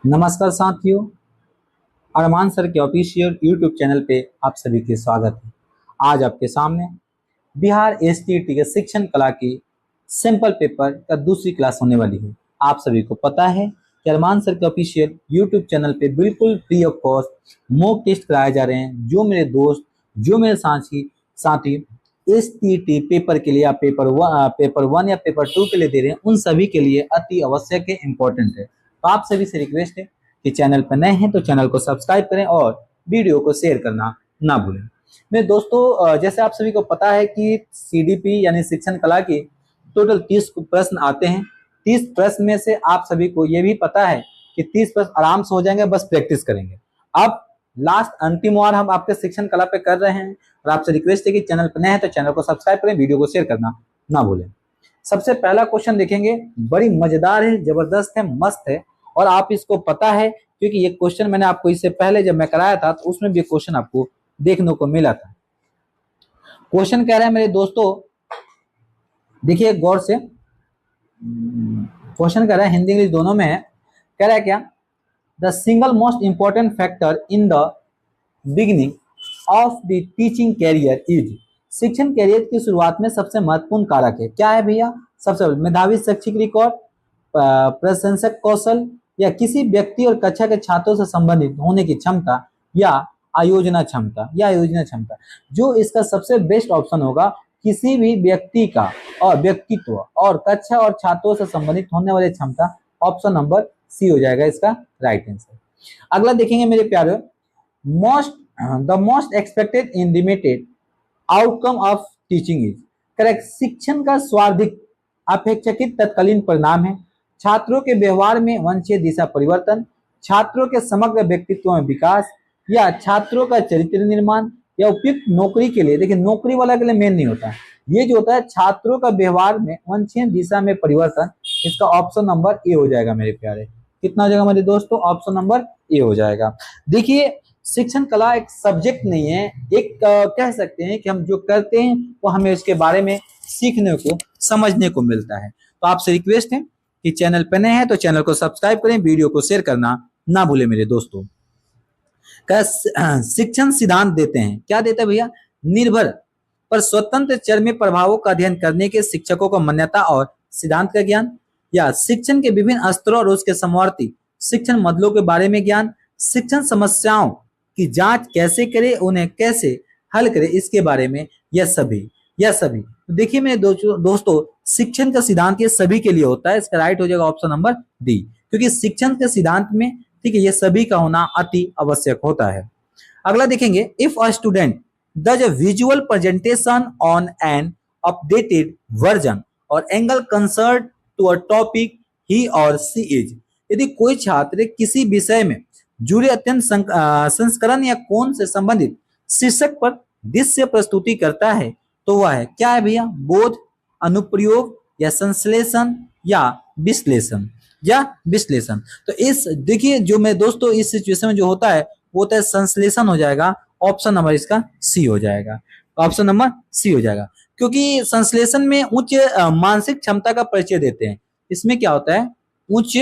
नमस्कार साथियों, अरमान सर के ऑफिशियल यूट्यूब चैनल पे आप सभी के स्वागत है। आज आपके सामने बिहार एसटीईटी के शिक्षण कला की सैंपल पेपर का दूसरी क्लास होने वाली है। आप सभी को पता है कि अरमान सर के ऑफिशियल यूट्यूब चैनल पे बिल्कुल free of cost mock test कराए जा रहे हैं। जो मेरे दोस्त, जो मेरे साथी साथी एसटीईटी पेपर के लिए या पेपर वन या पेपर टू के लिए दे रहे हैं, उन सभी के लिए अति आवश्यक है, इम्पोर्टेंट है। तो आप सभी से रिक्वेस्ट है कि चैनल पर नए हैं तो चैनल को सब्सक्राइब करें और वीडियो को शेयर करना ना भूलें। मेरे दोस्तों, जैसे आप सभी को पता है कि सीडीपी यानी शिक्षण कला की टोटल 30 प्रश्न आते हैं। 30 प्रश्न में से आप सभी को यह भी पता है कि 30 प्रश्न आराम से हो जाएंगे, बस प्रैक्टिस करेंगे। अब लास्ट अंतिम वार हम आपके शिक्षण कला पे कर रहे हैं और आपसे रिक्वेस्ट है कि चैनल पर नए हैं तो चैनल को सब्सक्राइब करें, वीडियो को शेयर करना ना भूलें। सबसे पहला क्वेश्चन देखेंगे, बड़ी मजेदार है, जबरदस्त है, मस्त है और आप इसको पता है क्योंकि ये क्वेश्चन मैंने आपको इससे पहले जब मैं कराया था तो उसमें भी क्वेश्चन आपको देखने को मिला था। क्वेश्चन कह रहे हैं मेरे दोस्तों, देखिए गौर से, क्वेश्चन कह रहा है हिंदी इंग्लिश दोनों में है। कह रहा है क्या, the single most important factor in the beginning of the teaching career is. शिक्षण कैरियर की शुरुआत में सबसे महत्वपूर्ण कारक है, क्या है भैया? सबसे पहले मेधावी शैक्षिक रिकॉर्ड, प्रशंसक कौशल, या किसी व्यक्ति और कक्षा के छात्रों से संबंधित होने की क्षमता, या आयोजना क्षमता। जो इसका सबसे बेस्ट ऑप्शन होगा, किसी भी व्यक्ति का और व्यक्तित्व और कक्षा और छात्रों से संबंधित होने वाली क्षमता। ऑप्शन नंबर सी हो जाएगा इसका राइट आंसर। अगला देखेंगे मेरे प्यारे, most the most expected in limited outcome of teaching is. Correct, शिक्षण का सर्वाधिक अपेक्षाकृत तत्कालीन परिणाम है छात्रों के व्यवहार में वांछनीय दिशा परिवर्तन, छात्रों के समग्र व्यक्तित्व में विकास, या छात्रों का चरित्र निर्माण, या उपयुक्त नौकरी के लिए। देखिए, नौकरी वाला के लिए मेन नहीं होता, ये जो होता है छात्रों का व्यवहार में वांछनीय दिशा में परिवर्तन। इसका ऑप्शन नंबर ए हो जाएगा मेरे प्यारे। कितना हो जाएगा मेरे दोस्तों? ऑप्शन नंबर ए हो जाएगा। देखिए, शिक्षण कला एक सब्जेक्ट नहीं है, एक कह सकते हैं कि हम जो करते हैं वो हमें उसके बारे में सीखने को, समझने को मिलता है। तो आपसे रिक्वेस्ट है कि चैनल पर नए हैं तो चैनल को सब्सक्राइब करें, वीडियो को शेयर करना ना भूलें मेरे दोस्तों। शिक्षण सिद्धांत देते हैं, क्या देते हैं भैया? निर्भर पर स्वतंत्र चरम प्रभावों का अध्ययन करने के शिक्षकों को मान्यता और सिद्धांत का ज्ञान, या शिक्षण के विभिन्न स्तरों और उसके समवर्ती शिक्षण मॉडलों के बारे में ज्ञान, शिक्षण समस्याओं की जांच कैसे करे, उन्हें कैसे हल करे, इसके बारे में, यह सभी। तो देखिए मेरे दोस्तों, शिक्षण का सिद्धांत ये सभी के लिए होता है। इसका राइट हो जाएगा ऑप्शन नंबर डी, क्योंकि शिक्षण के सिद्धांत में, ठीक है, ये सभी का होना अति आवश्यक होता है। अगला देखेंगे, if a student does a visual presentation on an updated version or angle concerned to a topic he or she is। यदि कोई छात्र किसी विषय में जुड़े अत्यंत संस्करण या कोण से संबंधित शीर्षक पर दृश्य प्रस्तुति करता है तो वह है, क्या है भैया? बोध, अनुप्रयोग, या संश्लेषण, या विश्लेषण। तो इस, देखिए जो मैं दोस्तों, इस सिचुएशन में जो होता है वो होता है संश्लेषण हो जाएगा। ऑप्शन नंबर इसका सी हो जाएगा। ऑप्शन नंबर सी हो जाएगा, क्योंकि संश्लेषण में उच्च मानसिक क्षमता का परिचय देते हैं। इसमें क्या होता है? उच्च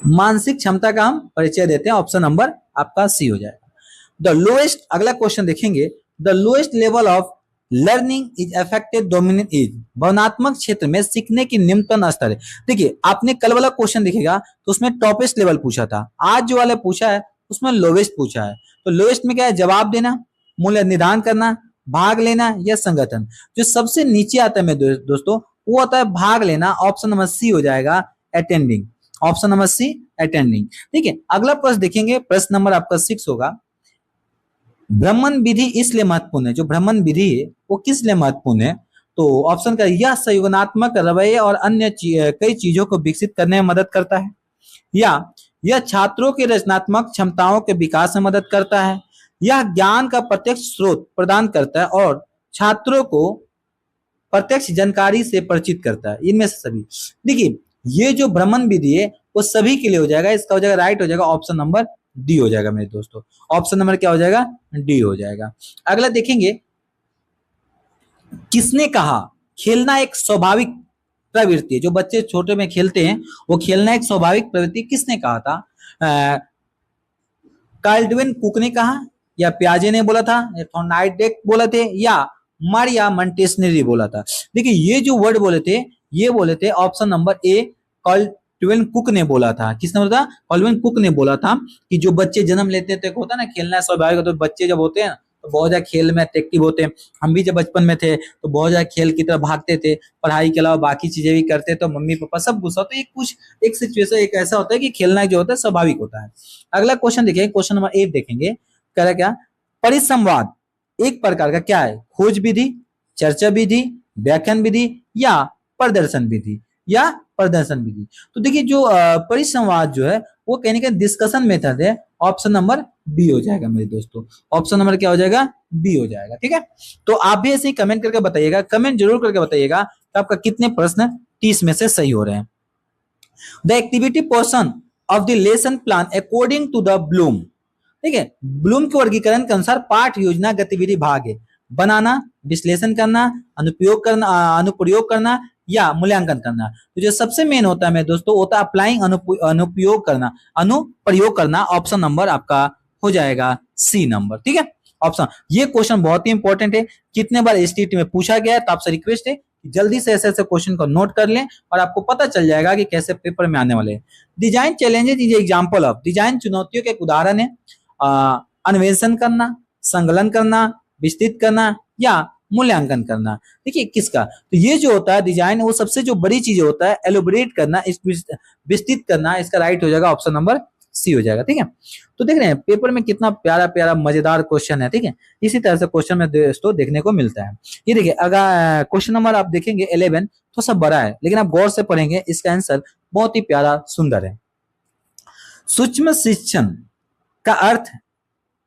मानसिक क्षमता का हम परिचय देते हैं। ऑप्शन नंबर आपका सी हो जाएगा। द लोएस्ट, अगला क्वेश्चन देखेंगे, the lowest level of learning is affected dominant is. भावनात्मक क्षेत्र में सीखने की निम्नतम स्तर है। देखिए, आपने कल वाला क्वेश्चन देखेगा तो उसमें टॉपेस्ट लेवल पूछा था, आज जो वाला पूछा है उसमें लोवेस्ट पूछा है। तो लोवेस्ट में क्या है? जवाब देना, मूल्य निर्धारण करना, भाग लेना, या संगठन। जो सबसे नीचे आता है मेरे दोस्तों, वो होता है भाग लेना। ऑप्शन नंबर सी हो जाएगा, attending. Option number C, attending. ठीक है, अगला प्रश्न देखेंगे, प्रश्न नंबर आपका 6 होगा। भ्रमण विधि इसलिए महत्वपूर्ण है, जो भ्रमण विधि है वो किस लिए महत्वपूर्ण है? तो ऑप्शन का, यह संयोगात्मक रवैये और अन्य कई चीजों को विकसित करने में मदद करता है, या यह छात्रों के रचनात्मक क्षमताओं के विकास में मदद करता है, यह ज्ञान का प्रत्यक्ष स्रोत प्रदान करता है और छात्रों को प्रत्यक्ष जानकारी से परिचित करता है। इनमें से सभी। देखिए, ये जो भ्रमण विधि है वो सभी के लिए हो जाएगा। इसका हो जाएगा राइट हो जाएगा ऑप्शन नंबर डी हो जाएगा मेरे दोस्तों। ऑप्शन नंबर क्या हो जाएगा? डी हो जाएगा। अगला देखेंगे, किसने कहा खेलना एक स्वाभाविक प्रवृत्ति है। जो बच्चे छोटे में खेलते हैं वो खेलना एक स्वाभाविक प्रवृत्ति, किसने कहा था? कार्लडविन कुक ने कहा, या पियाजे ने बोला था, या थॉर्नडाइक बोला थे, या मारिया मोंटेसरी बोला था? देखिए ये जो वर्ड बोले थे, ये बोले थे ऑप्शन नंबर ए, कार्लडविन कुक ने बोला था। किसने बोला था? कार्लडविन कुक ने बोला था कि जो बच्चे जन्म लेते हैं तो एक होता है ना खेलना स्वाभाविक, तो बच्चे जब होते हैं तो बहुत ज्यादा खेल में एक्टिव होते हैं। हम भी जब बचपन में थे तो बहुत ज्यादा खेल की तरफ भागते थे, पढ़ाई के अलावा बाकी चीजें भी करते, तो मम्मी पापा सब गुस्सा, तो एक कुछ एक सिचुएशन एक ऐसा होता है कि खेलना जो होता है स्वाभाविक होता है। अगला क्वेश्चन देखिए, क्वेश्चन नंबर 8 देखेंगे, कह रहा क्या? परिसंवाद एक प्रकार का क्या है? खोज विधि, चर्चा विधि, व्याख्यान विधि, या प्रदर्शन विधि, या प्रदर्शन विधि? तो देखिए जो परिसंवाद जो है वो कहने का डिस्कशन मेथड है। ऑप्शन नंबर बी हो जाएगा मेरे दोस्तों। ऑप्शन नंबर क्या हो जाएगा? बी हो जाएगा। ठीक है, तो आप भी ऐसे ही कमेंट करके बताइएगा, कमेंट जरूर करके बताइएगा कि आपका कितने प्रश्न 30 में से सही हो रहे हैं। The activity portion of the lesson plan according to the Bloom. ठीक है, ब्लूम के वर्गीकरण के अनुसार पाठ योजना गतिविधि भाग है: बनाना, विश्लेषण करना, अनुप्रयोग करना, या मूल्यांकन करना। तो जो सबसे मेन होता है मेरे दोस्तों होता है अप्लाइंग, अनुप्रयोग करना, अनुप्रयोग करना। ऑप्शन नंबर आपका हो जाएगा सी नंबर। ठीक है, ऑप्शन। ये क्वेश्चन बहुत ही इंपॉर्टेंट है, कितने बार एसटीटी में पूछा गया है, तो आपसे रिक्वेस्ट है कि जल्दी से ऐसे ऐसे क्वेश्चन को नोट कर लें और आपको पता चल जाएगा कि कैसे पेपर में आने वाले हैं। Design challenges is example of, design चुनौतियों के एक उदाहरण है। अन्वेषण करना, संकलन करना, विस्तृत करना, या मूल्यांकन करना। देखिए किसका, तो ये जो होता है डिजाइन, वो सबसे जो बड़ी चीज होता है एलोबरेट करना, विस्तृत करना। इसका राइट हो जाएगा ऑप्शन नंबर सी हो जाएगा। ठीक है, तो देख रहे हैं पेपर में कितना प्यारा प्यारा मजेदार क्वेश्चन है। ठीक है, इसी तरह से क्वेश्चन में दोस्तों देखने को मिलता है। ये देखिए अगर क्वेश्चन नंबर आप देखेंगे 11 तो सब बड़ा है, लेकिन आप गौर से पढ़ेंगे इसका आंसर बहुत ही प्यारा सुंदर है। सूक्ष्म शिक्षण का अर्थ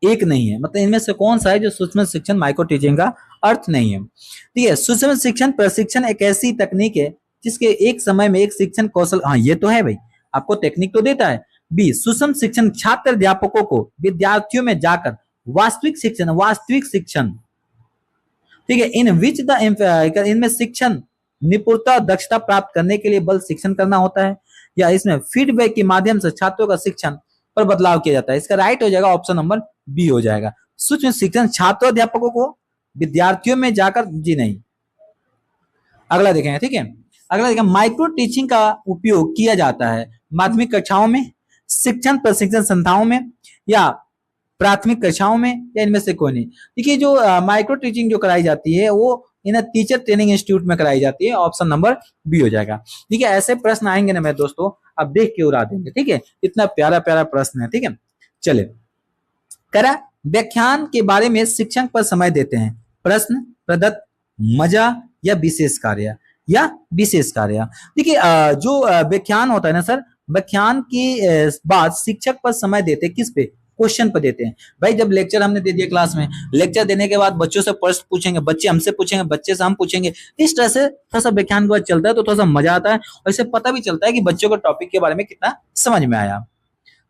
एक नहीं है, मतलब इनमें से कौन सा है जो सूक्ष्म शिक्षण माइक्रो टीचिंग का अर्थ नहीं है? ठीक है, सूक्ष्म शिक्षण प्रशिक्षण एक ऐसी तकनीक है जिसके एक समय में एक शिक्षण कौशल, हाँ ये तो है भाई, आपको टेक्निक तो देता है। बी, सूक्ष्म शिक्षण छात्र अध्यापकों को विद्यार्थियों में जाकर वास्तविक शिक्षण, ठीक है, इन विच द इनमें शिक्षण निपुणता दक्षता प्राप्त करने के लिए बल शिक्षण करना होता है, या इसमें फीडबैक के माध्यम से छात्रों का शिक्षण पर बदलाव किया जाता है? इसका राइट हो जाएगा ऑप्शन नंबर बी हो जाएगा। सूक्ष्म शिक्षण छात्र अध्यापकों को विद्यार्थियों में जाकर, जी नहीं। अगला देखेंगे, ठीक है, अगला देखेंगे माइक्रो टीचिंग का उपयोग किया जाता है माध्यमिक कक्षाओं में, शिक्षण प्रशिक्षण संस्थाओं में, या प्राथमिक कक्षाओं में, या इनमें से कोई नहीं? देखिए जो माइक्रो टीचिंग जो कराई जाती है वो इन टीचर ट्रेनिंग इंस्टीट्यूट में कराई जाती है। ऑप्शन नंबर बी हो जाएगा। ठीक है, ऐसे प्रश्न आएंगे ना मेरे दोस्तों, आप देख के उड़ा देंगे। ठीक है, इतना प्यारा प्यारा प्रश्न है। ठीक है, चले करा व्याख्यान के बारे में शिक्षक पर समय देते हैं: प्रश्न, प्रदत्त, मजा, या विशेष कार्य, या विशेष कार्य। देखिए जो व्याख्यान होता है ना सर, व्याख्यान के बाद शिक्षक पर समय देते हैं किस पे? क्वेश्चन पर देते हैं। भाई जब लेक्चर हमने दे दिया क्लास में, लेक्चर देने के बाद बच्चों से प्रश्न पूछेंगे, बच्चे हमसे पूछेंगे, बच्चे से हम पूछेंगे, इस तरह से थोड़ा सा व्याख्यान के बाद चलता है, तो थोड़ा सा मजा आता है और इससे पता भी चलता है कि बच्चों को टॉपिक के बारे में कितना समझ में आया।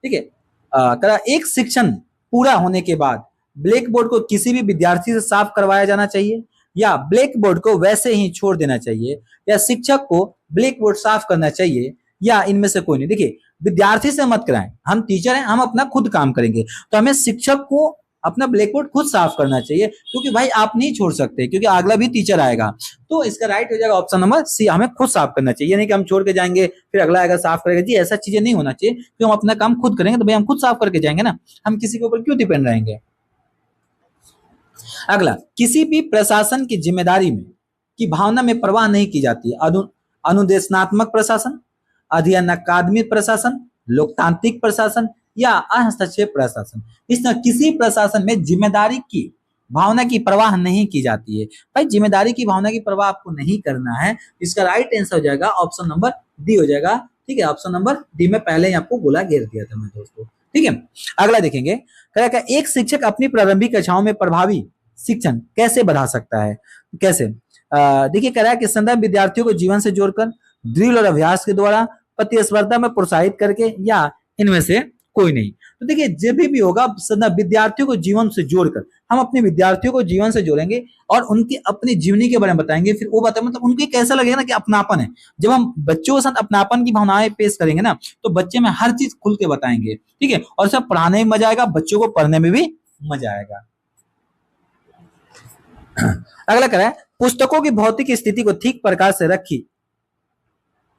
ठीक है, एक शिक्षण पूरा होने के बाद ब्लैक बोर्ड को किसी भी विद्यार्थी से साफ करवाया जाना चाहिए, या ब्लैक बोर्ड को वैसे ही छोड़ देना चाहिए, या शिक्षक को ब्लैक बोर्ड साफ करना चाहिए, या इनमें से कोई नहीं? देखिए विद्यार्थी से मत कराएं, हम टीचर हैं, हम अपना खुद काम करेंगे, तो हमें शिक्षक को अपना ब्लैक बोर्ड खुद साफ करना चाहिए, क्योंकि भाई आप नहीं छोड़ सकते, क्योंकि अगला भी टीचर आएगा। तो इसका राइट हो जाएगा ऑप्शन नंबर सी, हमें खुद साफ करना चाहिए, नहीं कि हम छोड़ के जाएंगे फिर अगला आएगा साफ करेगा। जी ऐसा चीजें नहीं होना चाहिए, क्योंकि हम अपना काम खुद करेंगे तो भाई हम खुद साफ करके जाएंगे ना, हम किसी के ऊपर क्यों डिपेंड रहेंगे। अगला, किसी भी प्रशासन की जिम्मेदारी में की भावना में परवाह नहीं की जाती है: अनुदेशनात्मक प्रशासन, अध्ययन अकादमिक प्रशासन, लोकतांत्रिक प्रशासन, या हस्तक्षेप प्रशासन। इस तरह किसी प्रशासन में जिम्मेदारी की भावना की परवाह नहीं की जाती है। भाई जिम्मेदारी की भावना की परवाह आपको नहीं करना है, इसका राइट आंसर हो जाएगा ऑप्शन नंबर डी हो जाएगा। ठीक है, ऑप्शन नंबर डी में पहले ही आपको गोला घेर दिया था मैं दोस्तों। ठीक है, अगला देखेंगे, एक शिक्षक अपनी प्रारंभिक कक्षाओं में प्रभावी शिक्षण कैसे बढ़ा सकता है? कैसे? देखिए कह रहा है कि संदर्भ विद्यार्थियों को जीवन से जोड़कर, ड्रिल और अभ्यास के द्वारा, प्रतिस्पर्धा में प्रोत्साहित करके, या इनमें से कोई नहीं। तो देखिए जब भी होगा सदा विद्यार्थियों को जीवन से जोड़कर हम अपने विद्यार्थियों को जीवन से जोड़ेंगे और उनकी अपनी जीवनी के बारे में बताएंगे, फिर वो बताएं मतलब उनको कैसा लगेगा ना कि अपनापन है। जब हम बच्चों के साथ अपनापन की भावनाएं पेश करेंगे ना तो बच्चे में हर चीज खुल के बताएंगे, ठीक है, और सब पढ़ाने में मजा आएगा, बच्चों को पढ़ने में भी मजा आएगा। अगला कह रहा है पुस्तकों की भौतिक स्थिति को ठीक प्रकार से रखी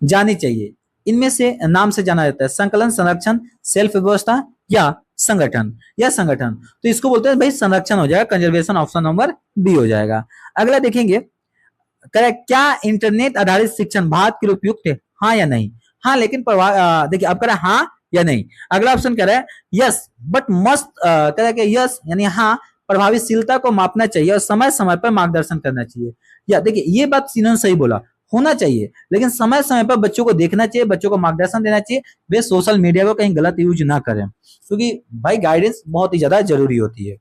जानी चाहिए, इनमें से नाम से जाना जाता है संकलन, संरक्षण, सेल्फ व्यवस्था या संगठन या संगठन। तो इसको बोलते हैं भाई संरक्षण हो जाएगा, कंजर्वेशन ऑप्शन नंबर बी हो जाएगा। अगला देखेंगे क्या इंटरनेट आधारित शिक्षण भारत के लिए उपयुक्त है, हाँ या नहीं। हाँ लेकिन देखिए अब कह रहा है हाँ या नहीं। अगला ऑप्शन कह रहा है यस बट मस्ट, कह रहा है कि यस यानी हाँ प्रभावशीलता को मापना चाहिए और समय समय पर मार्गदर्शन करना चाहिए। या देखिए ये बात सीनन सही बोला, होना चाहिए लेकिन समय समय पर बच्चों को देखना चाहिए, बच्चों को मार्गदर्शन देना चाहिए, वे सोशल मीडिया को कहीं गलत यूज ना करें, क्योंकि भाई गाइडेंस बहुत ही ज्यादा जरूरी होती है।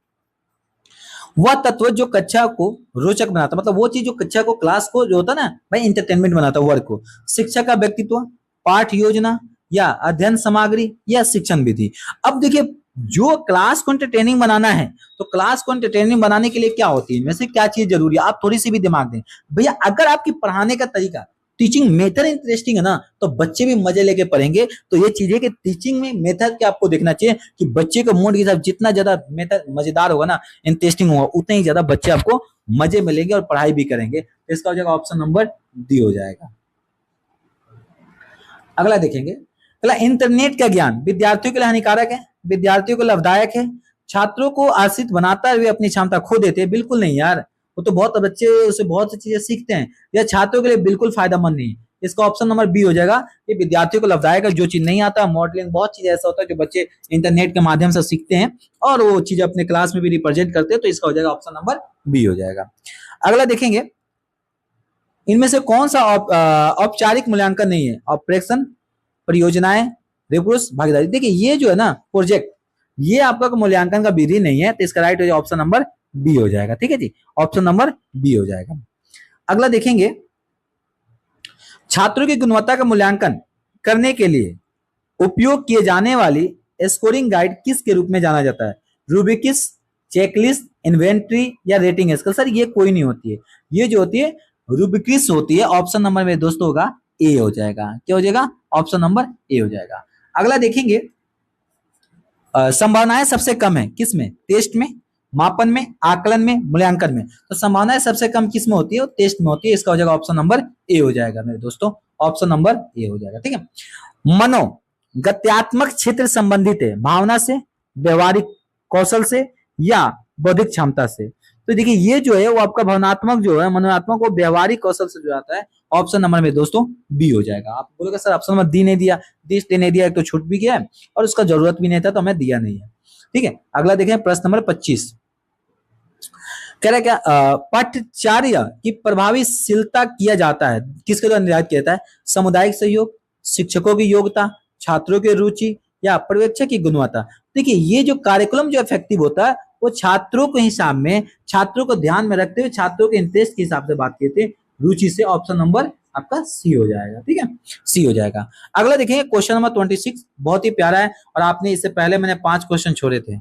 वह तत्व जो कक्षा को रोचक बनाता, मतलब वो चीज जो कक्षा को, क्लास को जो होता ना भाई इंटरटेनमेंट बनाता, वर्क को, शिक्षा का व्यक्तित्व, पाठ योजना या अध्ययन सामग्री या शिक्षण विधि। अब देखिए जो क्लास को एंटरटेनिंग बनाना है तो क्लास को एंटरटेनिंग बनाने के लिए क्या होती है, वैसे क्या चीज जरूरी है, आप थोड़ी सी भी दिमाग दें भैया। अगर आपकी पढ़ाने का तरीका, टीचिंग मेथड इंटरेस्टिंग है ना तो बच्चे भी मजे लेके पढ़ेंगे। तो ये चीज है कि टीचिंग में मेथड क्या आपको देखना चाहिए कि बच्चे का मूड के हिसाब जितना ज्यादा मेथड मजेदार होगा ना, इंटरेस्टिंग होगा, उतने ही ज्यादा बच्चे आपको मजे मिलेंगे और पढ़ाई भी करेंगे। तो इसका हो जाएगा ऑप्शन नंबर डी हो जाएगा। अगला देखेंगे, अगला इंटरनेट का ज्ञान विद्यार्थियों के लिए हानिकारक है, विद्यार्थियों को लाभदायक है, छात्रों को आश्रित बनाता है, वे अपनी क्षमता खो देते हैं। बिल्कुल नहीं यार, वो तो बहुत बच्चे उससे बहुत सी चीजें सीखते हैं, यह छात्रों के लिए बिल्कुल फायदेमंद नहीं है। इसका ऑप्शन नंबर बी हो जाएगा, ये विद्यार्थियों को लाभदायक है, जो चीज नहीं आता, मॉडलिंग बहुत चीज ऐसा होता है जो बच्चे इंटरनेट के माध्यम से सीखते हैं और वो चीज अपने क्लास में भी रिप्रेजेंट करते हैं। तो इसका हो जाएगा ऑप्शन नंबर बी हो जाएगा। अगला देखेंगे इनमें से कौन सा औपचारिक मूल्यांकन नहीं है, ऑपरेशन, परियोजनाएं, रिपोर्ट्स, भागीदारी। देखिए ये जो है ना प्रोजेक्ट, ये आपका मूल्यांकन का विधि नहीं है, तो इसका राइट हो जाएगा ऑप्शन नंबर बी हो जाएगा। ठीक है जी, ऑप्शन नंबर बी हो जाएगा। अगला देखेंगे छात्रों की गुणवत्ता का मूल्यांकन करने के लिए उपयोग किए जाने वाली स्कोरिंग गाइड किस के रूप में जाना जाता है, रूबिक्स, चेकलिस्ट, इन्वेंट्री या रेटिंग स्केल। सर ये कोई नहीं होती है, ये जो होती है रूबिक्स होती है। ऑप्शन नंबर में दोस्तों होगा ए हो जाएगा। क्या हो जाएगा, ऑप्शन नंबर ए हो जाएगा। अगला देखेंगे संभावनाएं सबसे कम है किसमें, टेस्ट में, मापन में, आकलन में, मूल्यांकन में। तो संभावनाएं सबसे कम किस में होती है, टेस्ट में होती है। इसका हो जाएगा ऑप्शन नंबर ए हो जाएगा मेरे दोस्तों, ऑप्शन नंबर ए हो जाएगा। ठीक है, मनोगत्यात्मक क्षेत्र संबंधित है भावना से, व्यवहारिक कौशल से या बौद्धिक क्षमता से। तो देखिए ये जो है वो आपका भावनात्मक जो है, मनोनात्मक वो व्यवहारिक कौशल से जो आता है। ऑप्शन नंबर में दोस्तों बी हो जाएगा। आप बोलोगे सर ऑप्शन नंबर डी नहीं दिया, डी इसलिए नहीं दिया, एक तो छूट भी गया है और उसका जरूरत भी नहीं था तो हमें दिया नहीं है। ठीक है, अगला देखें प्रश्न नंबर 25 कह रहा है क्या पाठ्यचर्या की प्रभावशीलता किया जाता है, किसके द्वारा निर्धारित किया जाता है, सामुदायिक सहयोग, शिक्षकों की योग्यता, छात्रों की रुचि या पर्यवेक्षक की गुणवत्ता। देखिए ये जो कार्यक्रम जो इफेक्टिव होता है वो छात्रों के हिसाब में, छात्रों को ध्यान में रखते हुए, छात्रों के इंटरेस्ट के हिसाब से बात करते हैं, रुचि से। ऑप्शन नंबर आपका सी हो जाएगा। ठीक है, सी हो जाएगा। अगला देखेंगे क्वेश्चन नंबर 26, बहुत ही प्यारा है और आपने इससे पहले मैंने 5 क्वेश्चन छोड़े थे,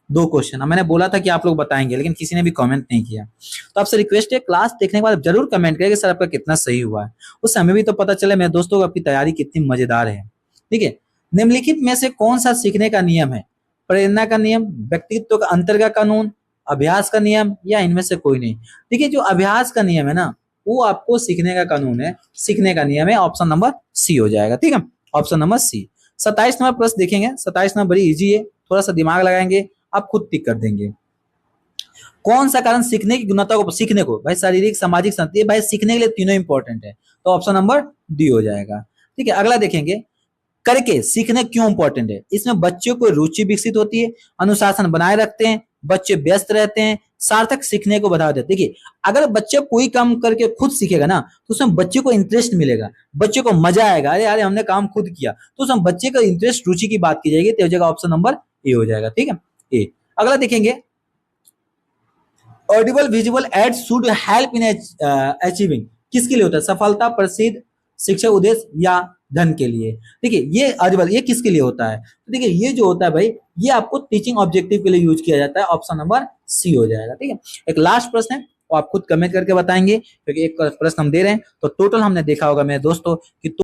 2 क्वेश्चन मैंने बोला था कि आप लोग बताएंगे लेकिन किसी ने भी कमेंट नहीं किया। तो आपसे रिक्वेस्ट है क्लास देखने के बाद जरूर कमेंट करें कि सर आपका कितना सही हुआ है, उस समय भी तो पता चले मेरे दोस्तों आपकी तैयारी कितनी मजेदार है। ठीक है, निम्नलिखित में से कौन सा सीखने का नियम है, प्रेरणा का नियम, व्यक्तित्व का अंतर का कानून, अभ्यास का नियम या इनमें से कोई नहीं। देखिए जो अभ्यास का नियम है ना वो आपको सीखने का कानून है, सीखने का नियम है। ऑप्शन नंबर सी हो जाएगा। ठीक है, ऑप्शन नंबर सी। 27 नंबर प्रश्न देखेंगे, 27 नंबर बड़ी इजी है, थोड़ा सा दिमाग लगाएंगे आप खुद टिक कर देंगे। कौन सा कारण सीखने की गुणवत्ता को, सीखने को भाई शारीरिक, सामाजिक, संस्कृति, भाई सीखने के लिए तीनों इंपॉर्टेंट है। तो ऑप्शन नंबर डी हो जाएगा। ठीक है, अगला देखेंगे करके सीखने क्यों इंपॉर्टेंट है। इसमें बच्चों को रुचि विकसित होती है, अनुशासन बनाए रखते हैं, बच्चे व्यस्त रहते हैं, सार्थक सीखने को बढ़ावा देते हैं। देखिए अगर बच्चा कोई काम करके खुद सीखेगा ना तो उसमें बच्चे को इंटरेस्ट मिलेगा, बच्चे को मजा आएगा, अरे यार हमने काम खुद किया, तो उसमें बच्चे का इंटरेस्ट, रुचि की बात की जाएगी। तो हो जाएगा ऑप्शन नंबर ए हो जाएगा। ठीक है, ए। अगला देखेंगे Audible visual add should help in achieving, किसके लिए होता है, सफलता, प्रसिद्ध, शिक्षा उद्देश्य या धन के लिए। देखिए ये अर्बल ये किसके लिए होता है, तो देखिए ये जो होता है भाई, ये आपको टीचिंग ऑब्जेक्टिव के लिए यूज किया जाता है। ऑप्शन नंबर सी हो जाएगा। ठीक है, एक लास्ट प्रश्न है, वो आप खुद कमेंट करके बताएंगे, क्योंकि एक प्रश्न हम दे रहे हैं। तो टोटल हमने देखा होगा मेरे दोस्तों कि